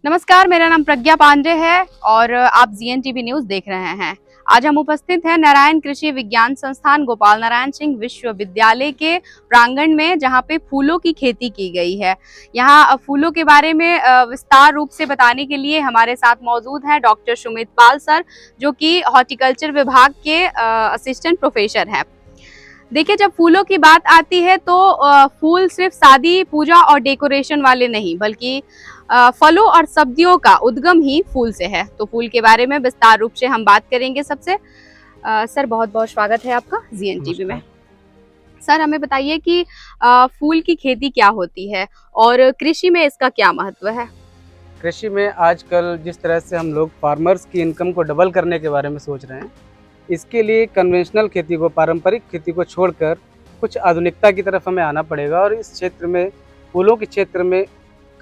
नमस्कार, मेरा नाम प्रज्ञा पांडे है और आप जीएनटीवी न्यूज देख रहे हैं। आज हम उपस्थित हैं नारायण कृषि विज्ञान संस्थान गोपाल नारायण सिंह विश्वविद्यालय के प्रांगण में, जहां पे फूलों की खेती की गई है। यहां फूलों के बारे में विस्तार रूप से बताने के लिए हमारे साथ मौजूद हैं डॉक्टर सुमित पाल सर, जो कि हॉर्टिकल्चर विभाग के असिस्टेंट प्रोफेसर हैं। देखिए, जब फूलों की बात आती है तो फूल सिर्फ शादी पूजा और डेकोरेशन वाले नहीं, बल्कि फलों और सब्जियों का उद्गम ही फूल से है। तो फूल के बारे में विस्तार रूप से हम बात करेंगे सबसे। सर, बहुत बहुत स्वागत है आपका जीएनटीवी में। सर, हमें बताइए कि फूल की खेती क्या होती है और कृषि में इसका क्या महत्व है। कृषि में आजकल जिस तरह से हम लोग फार्मर्स की इनकम को डबल करने के बारे में सोच रहे हैं, इसके लिए कन्वेंशनल खेती को, पारंपरिक खेती को छोड़कर कुछ आधुनिकता की तरफ हमें आना पड़ेगा। और इस क्षेत्र में, फूलों के क्षेत्र में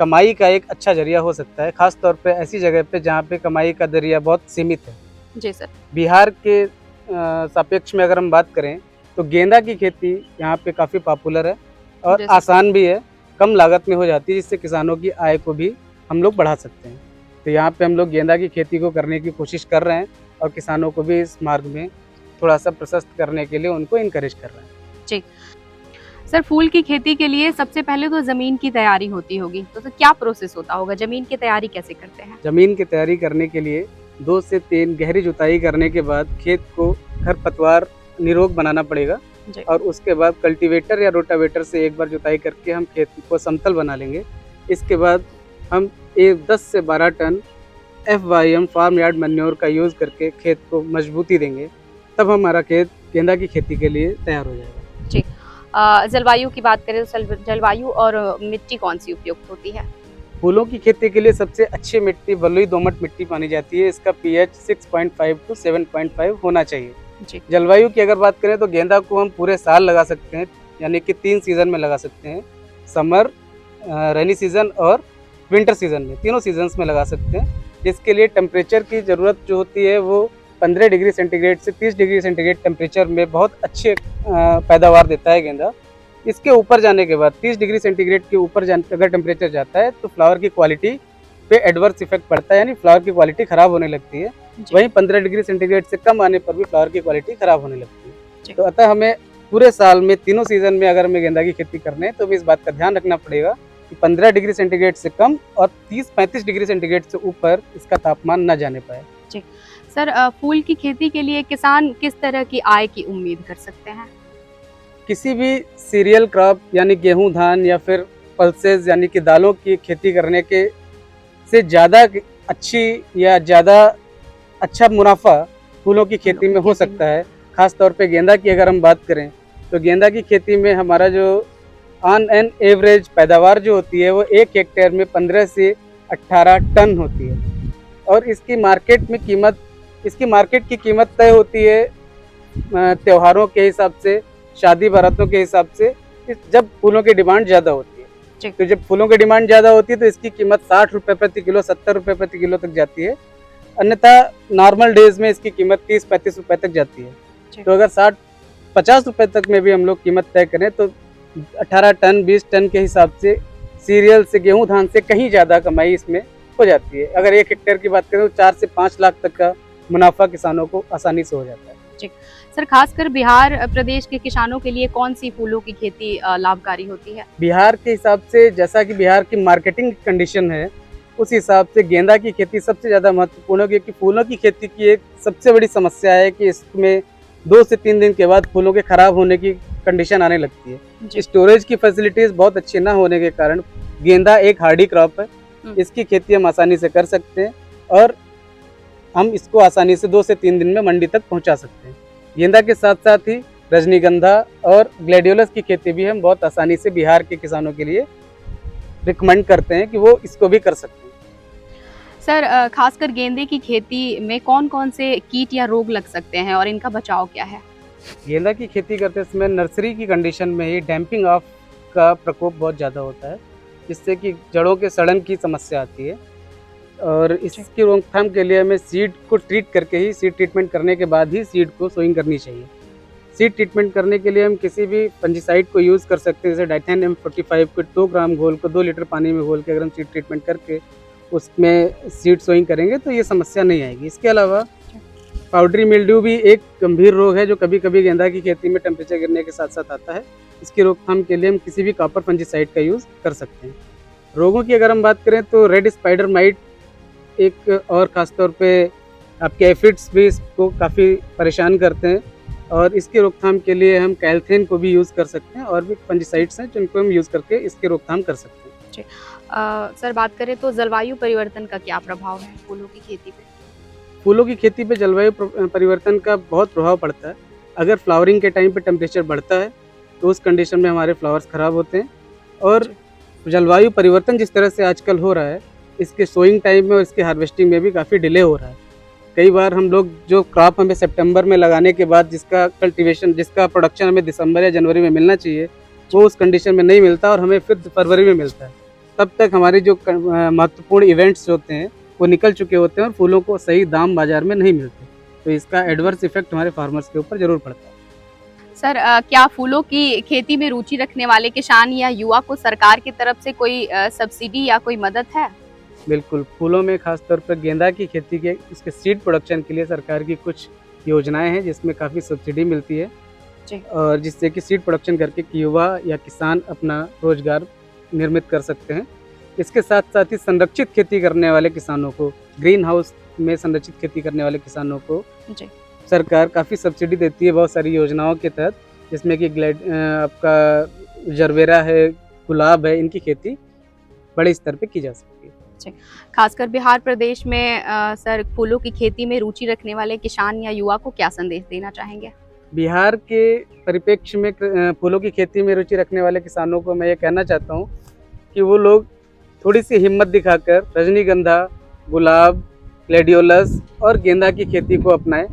कमाई का एक अच्छा जरिया हो सकता है, खास तौर पे ऐसी जगह पे जहाँ पे कमाई का जरिया बहुत सीमित है। जी सर। बिहार के सापेक्ष में अगर हम बात करें तो गेंदा की खेती यहाँ पे काफ़ी पॉपुलर है और आसान भी है, कम लागत में हो जाती है, जिससे किसानों की आय को भी हम लोग बढ़ा सकते हैं। तो यहाँ पे हम लोग गेंदा की खेती को करने की कोशिश कर रहे हैं और किसानों को भी इस मार्ग में थोड़ा सा प्रशस्त करने के लिए उनको इनकरेज कर रहे हैं। जी सर, फूल की खेती के लिए सबसे पहले तो जमीन की तैयारी होती होगी, तो सर क्या प्रोसेस होता होगा, जमीन की तैयारी कैसे करते हैं। जमीन की तैयारी करने के लिए 2 से 3 गहरी जुताई करने के बाद खेत को खरपतवार निरोग बनाना पड़ेगा और उसके बाद कल्टीवेटर या रोटावेटर से एक बार जुताई करके हम खेत को समतल बना लेंगे। इसके बाद हम 10 से 12 ton FYM farm yard manure का यूज़ करके खेत को मजबूती देंगे, तब हमारा खेत गेंदा की खेती के लिए तैयार हो जाएगा। जी, जलवायु की बात करें तो जलवायु और मिट्टी कौन सी उपयुक्त होती है। फूलों की खेती के लिए सबसे अच्छी मिट्टी बलुई दोमट मिट्टी मानी जाती है। इसका pH 6.5 to 7.5 होना चाहिए। जी। जलवायु की अगर बात करें तो गेंदा को हम पूरे साल लगा सकते हैं, यानी कि 3 सीजन में लगा सकते हैं। समर, रेनी सीजन और विंटर सीजन में, तीनों सीजन्स में लगा सकते हैं। इसके लिए टेम्परेचर की ज़रूरत जो होती है वो 15 डिग्री सेंटीग्रेड से 30 डिग्री सेंटीग्रेड टेम्परेचर में बहुत अच्छे पैदावार देता है गेंदा। इसके ऊपर जाने के बाद 30 डिग्री सेंटीग्रेड के ऊपर अगर टेम्परेचर जाता है तो फ्लावर की क्वालिटी पे एडवर्स इफेक्ट पड़ता है, यानी फ्लावर की क्वालिटी खराब होने लगती है। वहीं 15 डिग्री सेंटीग्रेड से कम आने पर भी फ्लावर की क्वालिटी खराब होने लगती है। तो अतः हमें पूरे साल में, तीनों सीजन में अगर हमें गेंदा की खेती करनी है तो भी इस बात का ध्यान रखना पड़ेगा कि 15 डिग्री सेंटीग्रेड से कम और 30-35 डिग्री सेंटीग्रेड से ऊपर इसका तापमान न जाने पाए। जी सर, फूल की खेती के लिए किसान किस तरह की आय की उम्मीद कर सकते हैं। किसी भी सीरियल क्रॉप यानी गेहूं, धान या फिर पल्सेस यानी कि दालों की खेती करने के से ज़्यादा अच्छी या ज़्यादा अच्छा मुनाफा फूलों की खेती में हो सकता है। खास तौर पे गेंदा की अगर हम बात करें तो गेंदा की खेती में हमारा जो ऑन एन एवरेज पैदावार जो होती है वो 1 हेक्टेयर में 15 से 18 टन होती है। और इसकी मार्केट की कीमत तय होती है त्योहारों के हिसाब से, शादी बारातों के हिसाब से, जब फूलों की डिमांड ज़्यादा होती है। तो जब फूलों की डिमांड ज़्यादा होती है तो इसकी कीमत 60 रुपये प्रति किलो, 70 रुपये प्रति किलो तक जाती है। अन्यथा नॉर्मल डेज में इसकी कीमत 30-35 रुपये तक जाती है। तो अगर 60-50 रुपये तक में भी हम लोग कीमत तय करें तो 18 टन 20 टन के हिसाब से सीरियल से, गेहूं धान से कहीं ज़्यादा कमाई इसमें हो जाती है। अगर 1 हेक्टेयर की बात करें तो 4 से 5 लाख तक का मुनाफा किसानों को आसानी से हो जाता है। जी सर, खासकर बिहार प्रदेश के किसानों के लिए कौन सी फूलों की खेती लाभकारी होती है। बिहार के हिसाब से, जैसा कि बिहार की मार्केटिंग कंडीशन है, उस हिसाब से गेंदा की खेती सबसे ज़्यादा महत्वपूर्ण है, क्योंकि फूलों की खेती की एक सबसे बड़ी समस्या है कि इसमें 2 से 3 दिन के बाद फूलों के खराब होने की कंडीशन आने लगती है। स्टोरेज की फैसिलिटीज़ बहुत अच्छी ना होने के कारण गेंदा एक हार्डी क्रॉप है, इसकी खेती हम आसानी से कर सकते हैं और हम इसको आसानी से 2 से 3 दिन में मंडी तक पहुंचा सकते हैं। गेंदा के साथ साथ ही रजनीगंधा और ग्लैडियोलस की खेती भी हम बहुत आसानी से बिहार के किसानों के लिए रिकमेंड करते हैं कि वो इसको भी कर सकते हैं। सर, खासकर गेंदे की खेती में कौन कौन से कीट या रोग लग सकते हैं और इनका बचाव क्या है। गेंदा की खेती करते समय नर्सरी की कंडीशन में ही डैम्पिंग ऑफ का प्रकोप बहुत ज़्यादा होता है, जिससे कि जड़ों के सड़न की समस्या आती है। और इसकी रोकथाम के लिए हमें सीड को ट्रीट करके ही, सीड ट्रीटमेंट करने के बाद ही सीड को सोइंग करनी चाहिए। सीड ट्रीटमेंट करने के लिए हम किसी भी फंजीसाइड को यूज़ कर सकते हैं, जैसे डाइथेन M45 को 2 ग्राम घोल को 2 लीटर पानी में घोल के अगर हम सीड ट्रीटमेंट करके उसमें सीड सोइंग करेंगे तो ये समस्या नहीं आएगी। इसके अलावा पाउडरी मिल्ड्यू भी एक गंभीर रोग है जो कभी कभी गेंदा की खेती में टेम्परेचर गिरने के साथ साथ आता है। इसकी रोकथाम के लिए हम किसी भी कॉपर फंजीसाइड का यूज़ कर सकते हैं। रोगों की अगर हम बात करें तो रेड स्पाइडर माइट एक और ख़ासतौर पे आपके एफिड्स भी इसको काफ़ी परेशान करते हैं और इसकी रोकथाम के लिए हम कैल्थेन को भी यूज़ कर सकते हैं और भी फंजीसाइड्स हैं जिनको हम यूज़ करके इसकी रोकथाम कर सकते हैं। सर बात करें तो जलवायु परिवर्तन का क्या प्रभाव है फूलों की खेती पे? फूलों की खेती पे जलवायु परिवर्तन का बहुत प्रभाव पड़ता है। अगर फ्लावरिंग के टाइम पे टेम्परेचर बढ़ता है तो उस कंडीशन में हमारे फ्लावर्स ख़राब होते हैं और जलवायु परिवर्तन जिस तरह से आजकल हो रहा है इसके सोइंग टाइम में और इसके हार्वेस्टिंग में भी काफ़ी डिले हो रहा है। कई बार हम लोग जो क्रॉप हमें सितंबर में लगाने के बाद जिसका प्रोडक्शन हमें दिसंबर या जनवरी में मिलना चाहिए वो उस कंडीशन में नहीं मिलता और हमें फिर फरवरी में मिलता है। तब तक हमारे जो महत्वपूर्ण इवेंट्स होते हैं वो निकल चुके होते हैं और फूलों को सही दाम बाजार में नहीं मिलते, तो इसका एडवर्स इफेक्ट हमारे फार्मर्स के ऊपर ज़रूर पड़ता है। सर क्या फूलों की खेती में रुचि रखने वाले किसान या युवा को सरकार की तरफ से कोई सब्सिडी या कोई मदद है? बिल्कुल, फूलों में खासतौर पर गेंदा की खेती के इसके सीड प्रोडक्शन के लिए सरकार की कुछ योजनाएं हैं जिसमें काफ़ी सब्सिडी मिलती है जी। और जिससे कि सीड प्रोडक्शन करके युवा या किसान अपना रोजगार निर्मित कर सकते हैं। इसके साथ साथ ही संरक्षित खेती करने वाले किसानों को, ग्रीन हाउस में संरक्षित खेती करने वाले किसानों को जी। सरकार काफ़ी सब्सिडी देती है बहुत सारी योजनाओं के तहत, जिसमें कि आपका जरबेरा है, गुलाब है, इनकी खेती बड़े स्तर पे की जा सकती है। खासकर बिहार प्रदेश में सर फूलों की खेती में रुचि रखने वाले किसान या युवा को क्या संदेश देना चाहेंगे? बिहार के परिप्रेक्ष्य में फूलों की खेती में रुचि रखने वाले किसानों को मैं ये कहना चाहता हूँ कि वो लोग थोड़ी सी हिम्मत दिखाकर रजनीगंधा, गुलाब, ग्लैडियोलस और गेंदा की खेती को अपनाएं।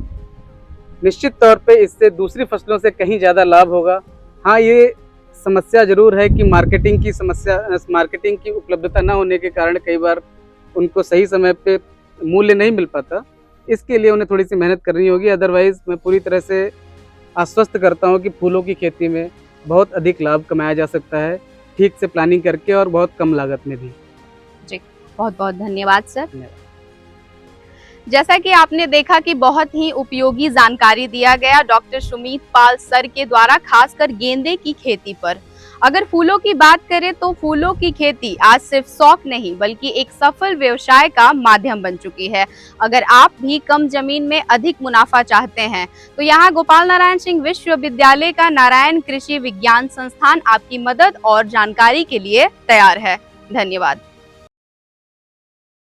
निश्चित तौर पे इससे दूसरी फसलों से कहीं ज़्यादा लाभ होगा। हाँ, ये समस्या ज़रूर है कि मार्केटिंग की उपलब्धता न होने के कारण कई बार उनको सही समय पे मूल्य नहीं मिल पाता। इसके लिए उन्हें थोड़ी सी मेहनत करनी होगी। अदरवाइज़ मैं पूरी तरह से आश्वस्त करता हूँ कि फूलों की खेती में बहुत अधिक लाभ कमाया जा सकता है, ठीक से प्लानिंग करके और बहुत कम लागत में भी। जी, बहुत बहुत धन्यवाद सर। जैसा कि आपने देखा कि बहुत ही उपयोगी जानकारी दिया गया डॉक्टर सुमित पाल सर के द्वारा, खासकर गेंदे की खेती पर। अगर फूलों की बात करें तो फूलों की खेती आज सिर्फ शौक नहीं बल्कि एक सफल व्यवसाय का माध्यम बन चुकी है। अगर आप भी कम जमीन में अधिक मुनाफा चाहते हैं तो यहाँ गोपाल नारायण सिंह विश्वविद्यालय का नारायण कृषि विज्ञान संस्थान आपकी मदद और जानकारी के लिए तैयार है। धन्यवाद।